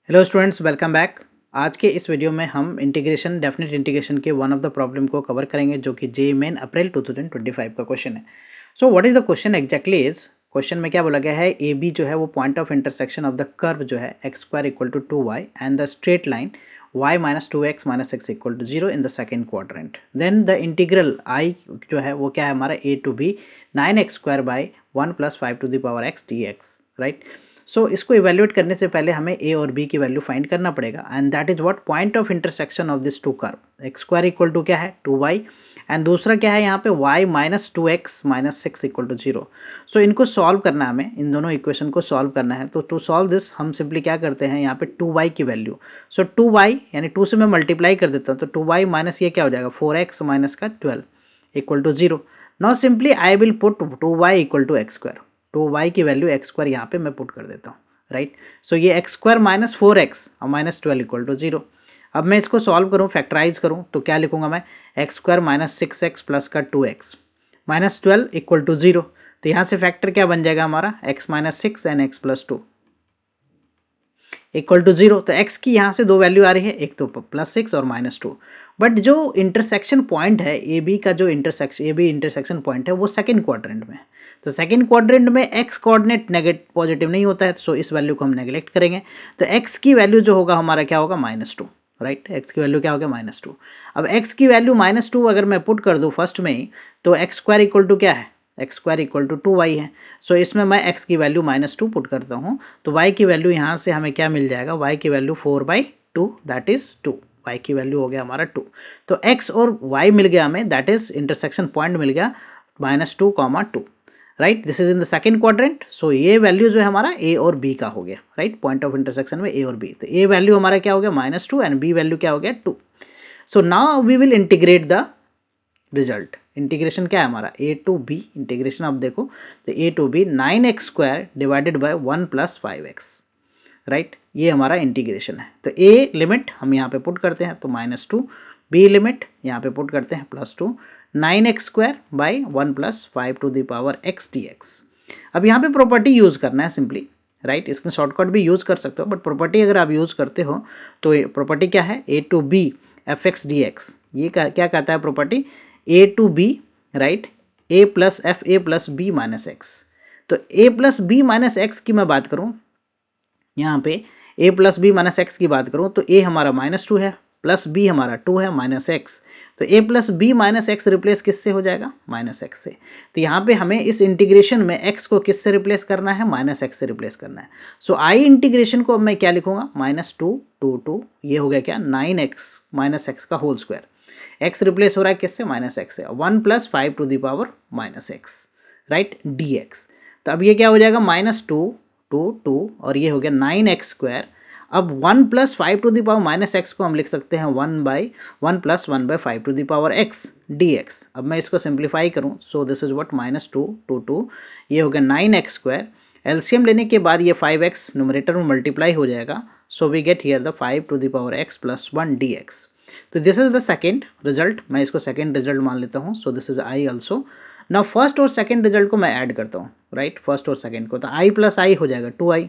Hello students, welcome back. आज के इस वीडियो में हम इंटीग्रेशन, डेफिनेट इंटीग्रेशन के वन ऑफ द प्रॉब्लम को कवर करेंगे जो कि जे मेन अप्रैल 2025 का क्वेश्चन है। So what is the question exactly is, question में क्या बोला गया है, ए बी जो है वो point of intersection of the curve जो है x square equal to 2y and the straight line y minus 2x minus x equal to 0 in the second quadrant. Then the integral i जो है वो क्या है हमारा a to B 9x square by 1 plus 5 to the power x dx, right. So इसको evaluate करने से पहले हमें a और b की वैल्यू फाइंड करना पड़ेगा and that is what point of intersection of this two curve x square equal to क्या है 2y एंड दूसरा क्या है यहाँ पे y minus 2x minus 6 equal to 0। So इनको सॉल्व करना है हमें, इन दोनों इक्वेशन को सॉल्व करना है। तो टू सॉल्व दिस हम सिंपली क्या करते हैं, यहाँ पे 2y की वैल्यू, सो 2y यानी 2 से मैं मल्टीप्लाई कर देता हूँ तो 2y माइनस ये क्या हो जाएगा 4x माइनस का 12 equal to 0। Now simply I will put 2y equal to x square, 2y की वैल्यू एक्स स्क्वायर यहाँ पे मैं पुट कर देता हूँ, राइट। सो ये एक्स स्क्वायर माइनस 4x और माइनस 12 इक्वल टू 0। अब मैं इसको सॉल्व करूँ, फैक्टराइज करूँ तो क्या लिखूंगा मैं, x square minus 6x plus का 2x माइनस 12 इक्वल टू 0। तो यहाँ से फैक्टर क्या बन जाएगा हमारा, x minus 6 and x plus 2 equal to 0। तो x की यहाँ से दो वैल्यू आ रही है, एक तो प्लस 6 और माइनस 2। बट जो इंटरसेक्शन पॉइंट है ए बी का, जो इंटरसेक्शन पॉइंट है वो सेकेंड क्वाड्रेंट में है। तो सेकेंड क्वाड्रेंट में x कोऑर्डिनेट नेगेटिव पॉजिटिव नहीं होता है, सो इस वैल्यू को हम नेगलेक्ट करेंगे। तो x की वैल्यू जो होगा हमारा क्या होगा -2, राइट। x की वैल्यू क्या होगा -2। अब x की वैल्यू -2 अगर मैं पुट कर दूं फर्स्ट में ही, तो एक्स स्क्वायर इक्वल टू क्या है, x square equal to 2y है। सो इसमें मैं x की वैल्यू -2 पुट करता हूँ तो y की वैल्यू यहाँ से हमें क्या मिल जाएगा, y की वैल्यू 4/2 दैट इज 2, y की वैल्यू हो गया हमारा 2। तो x और y मिल गया हमें, दैट इज इंटरसेक्शन पॉइंट मिल गया -2, 2, right. This is in the second quadrant. So ये वैल्यू जो है हमारा a और b का हो गया, राइट। पॉइंट ऑफ इंटरसेक्शन में a और b, तो a वैल्यू हमारा क्या हो गया -2 एंड b वैल्यू क्या हो गया 2। So now we will integrate the result. Integration क्या है हमारा, a टू b इंटीग्रेशन आप देखो तो a to b 9x square divided by 1 plus 5x, right. ये हमारा इंटीग्रेशन है। तो a लिमिट हम यहाँ पे पुट करते हैं तो -2, b लिमिट यहाँ पे पुट करते हैं +2, 9x square by 1 plus 5 to the power x dx। अब यहाँ पे प्रॉपर्टी यूज़ करना है सिंपली, राइट। इसमें शॉर्टकट भी यूज़ कर सकते हो बट प्रॉपर्टी अगर आप यूज़ करते हो तो प्रॉपर्टी क्या है, a to b fx dx। ये क्या कहता है property, a to b, right, a plus f a plus b minus x. तो a plus b minus x की मैं बात करूँ, यहाँ पे a plus b minus x की बात करूँ तो a हमारा -2 है, प्लस b हमारा 2 है माइनस एक्स। तो a plus b minus x replace किससे हो जाएगा, -x से। तो यहाँ पे हमें इस इंटीग्रेशन में x को किससे रिप्लेस करना है, -x से रिप्लेस करना है। सो i इंटीग्रेशन को अब मैं क्या लिखूंगा, -2 2 2, ये हो गया क्या 9x माइनस एक्स का होल स्क्वायर। x रिप्लेस हो रहा है किससे, -x से, 1 plus 5 to the power -x, right, dx। तो अब ये क्या हो जाएगा -2 2 2 और ये हो गया 9x स्क्वायर। अब 1 plus 5 to the power -x को हम लिख सकते हैं 1 plus 1/5 to the power x dx। अब मैं इसको सिंप्लीफाई करूं, सो दिस इज व्हाट -2 2 2, ये हो गया 9x स्क्वायर। एलसीएम लेने के बाद ये 5x न्यूमरेटर में मल्टीप्लाई हो जाएगा, so we get here the 5 to the power x plus 1 dx। तो this is the second result, मैं इसको सेकेंड रिजल्ट मान लेता हूँ। So this is i also. Now first और सेकेंड रिजल्ट को मैं ऐड करता हूँ, राइट, फर्स्ट और सेकेंड को, तो i प्लस i हो जाएगा 2i।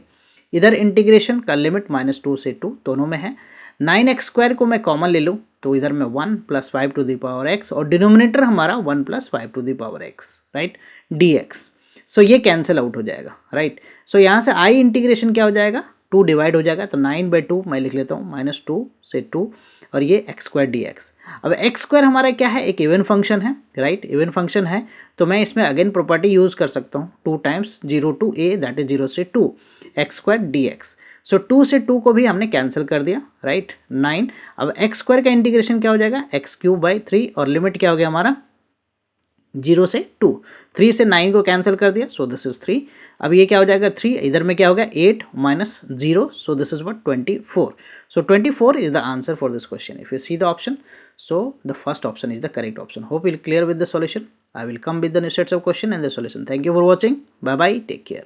इधर इंटीग्रेशन का लिमिट -2 से 2 दोनों में है। 9x स्क्वायर को मैं कॉमन ले लूँ तो इधर में 1 plus 5 to the power x और डिनोमिनेटर हमारा 1 plus 5 to the power x, right, dx। सो ये कैंसिल आउट हो जाएगा, राइट। सो यहाँ से i इंटीग्रेशन क्या हो जाएगा, 2 डिवाइड हो जाएगा तो 9/2 मैं लिख लेता हूँ, -2 से 2 और ये x स्क्वायर dx। अब x स्क्वायर हमारा क्या है, एक इवन फंक्शन है, राइट, इवन फंक्शन है। तो मैं इसमें अगेन प्रॉपर्टी यूज कर सकता हूँ, 2 times 0 to a that is 0 से 2 एक्स स्क्वायर dx। सो 2 से 2 को भी हमने कैंसिल कर दिया, राइट, 9। अब एक्स स्क्वायर का इंटीग्रेशन क्या हो जाएगा, x³ 3 और लिमिट क्या हो गया हमारा 0 से 2, 3 से 9 को कैंसिल कर दिया, सो दिस इज 3। अब ये क्या हो जाएगा 3, इधर में क्या हो गया 8 minus 0, so this is what 24। So 24 is the answer for this question. If you see the option, so the first option is the correct option. Hope you're clear with the solution. I will come with the new sets of question and the solution. Thank you for watching. Bye bye. Take care.